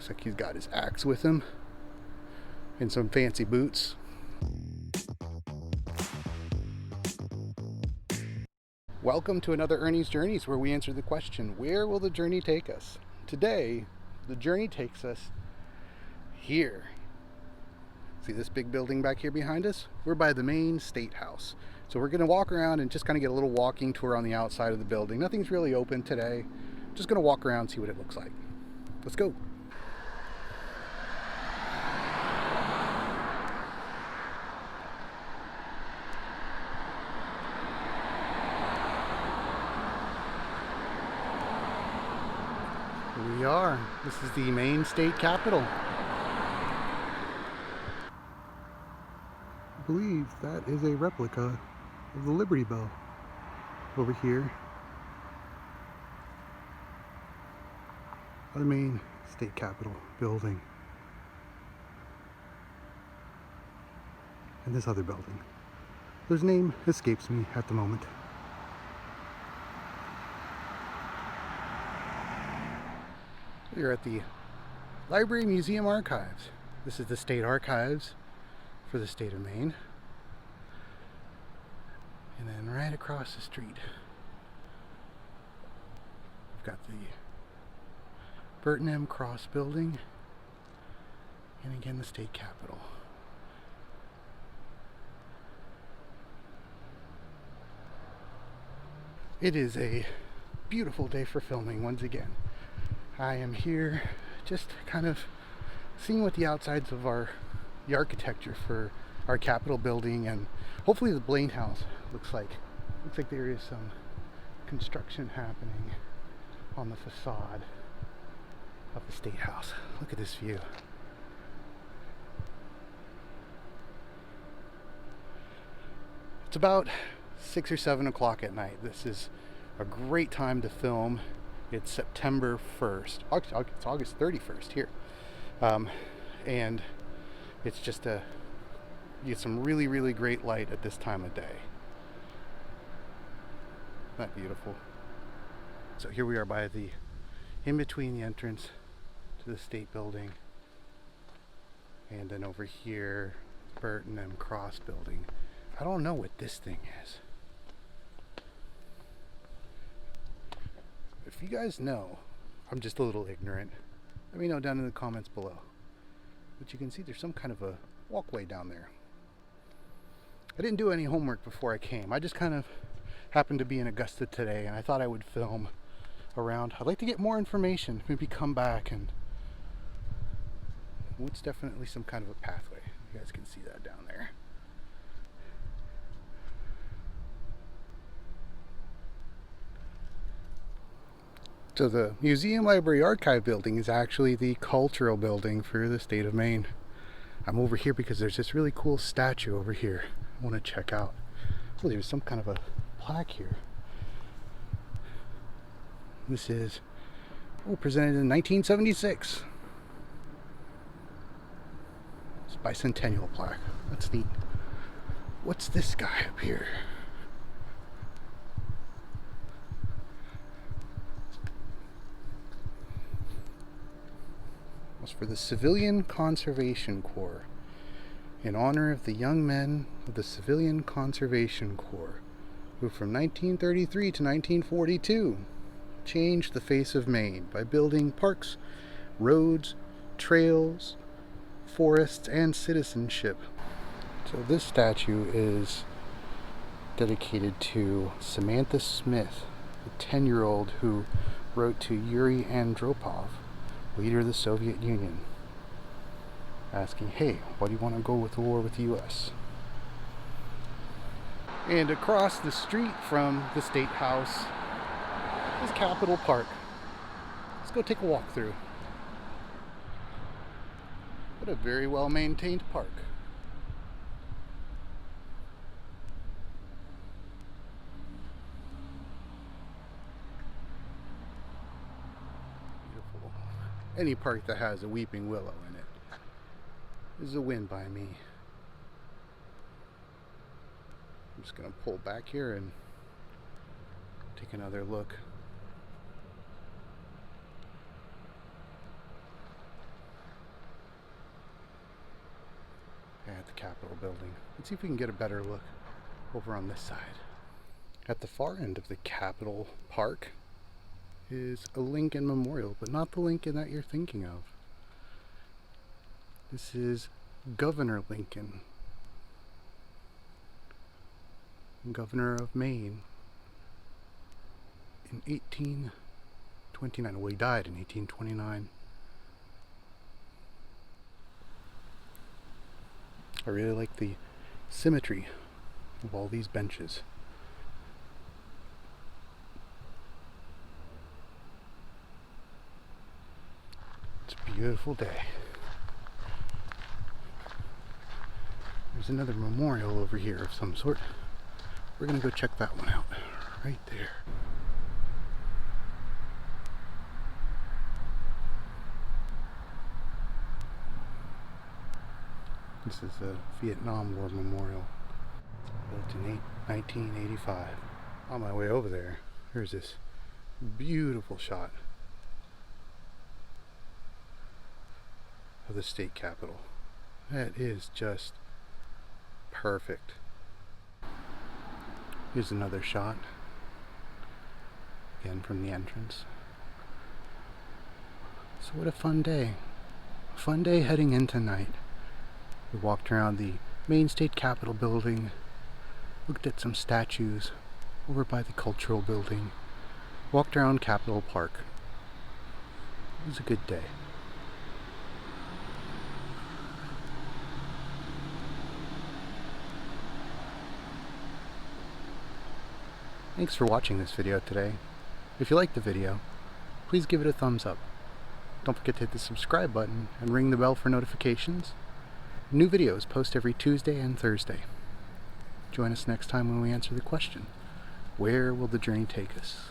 Looks like he's got his axe with him and some fancy boots. Welcome to another Ernie's Journeys, where we answer the question, where will the journey take us? Today, the journey takes us here. See this big building back here behind us? We're by the Maine State House. So we're going to walk around and just kind of get a little walking tour on the outside of the building. Nothing's really open today. Just going to walk around and see what it looks like. Let's go. Here we are. This is the Maine State Capitol. I believe that is a replica of the Liberty Bell over here. The Maine State Capitol building. And this other building, whose name escapes me at the moment. We're at the Library Museum Archives. This is the state archives for the state of Maine. And then right across the street, we've got the Burton M. Cross building, and again the state capitol. It is a beautiful day for filming once again. I am here just kind of seeing what the outsides of the architecture for our Capitol building and hopefully the Blaine House looks like. Looks like there is some construction happening on the facade of the State House. Look at this view. It's about 6 or 7 o'clock at night. This is a great time to film. It's September 1st. It's August 31st here. And it's just you get some really, really great light at this time of day. Isn't that beautiful? So here we are by in between the entrance to the state building and then over here, Burton M. Cross building. I don't know what this thing is. If you guys know, I'm just a little ignorant. Let me know down in the comments below. But you can see there's some kind of a walkway down there. I didn't do any homework before I came. I just kind of happened to be in Augusta today and I thought I would film around. I'd like to get more information, maybe come back, and it's definitely some kind of a pathway. You guys can see that down there. So the Museum Library Archive building is actually the cultural building for the state of Maine. I'm over here because there's this really cool statue over here I want to check out. Oh, there's some kind of a plaque here. This is presented in 1976. It's a bicentennial plaque. That's neat. What's this guy up here? For the Civilian Conservation Corps, in honor of the young men of the Civilian Conservation Corps, who from 1933 to 1942 changed the face of Maine by building parks, roads, trails, forests, and citizenship. So this statue is dedicated to Samantha Smith, the 10-year-old who wrote to Yuri Andropov, leader of the Soviet Union, asking, hey, why do you want to go with war with the U.S.? And across the street from the State House is Capitol Park. Let's go take a walk through. What a very well maintained park. Any park that has a weeping willow in it is a win by me. I'm just going to pull back here and take another look. Capitol building. Let's see if we can get a better look over on this side. At the far end of the Capitol Park is a Lincoln Memorial, but not the Lincoln that you're thinking of. This is Governor Lincoln, Governor of Maine, in 1829. Well, he died in 1829. I really like the symmetry of all these benches. It's a beautiful day. There's another memorial over here of some sort. We're gonna go check that one out. Right there. This is a Vietnam War memorial, built in 1985. On my way over there, there's this beautiful shot of the state capitol. That is just perfect. Here's another shot, again from the entrance. So what a fun day. A fun day heading in tonight. We walked around the Maine State Capitol building, looked at some statues over by the Cultural building, walked around Capitol Park. It was a good day. Thanks for watching this video today. If you liked the video, please give it a thumbs up. Don't forget to hit the subscribe button and ring the bell for notifications. New videos post every Tuesday and Thursday. Join us next time when we answer the question, where will the journey take us?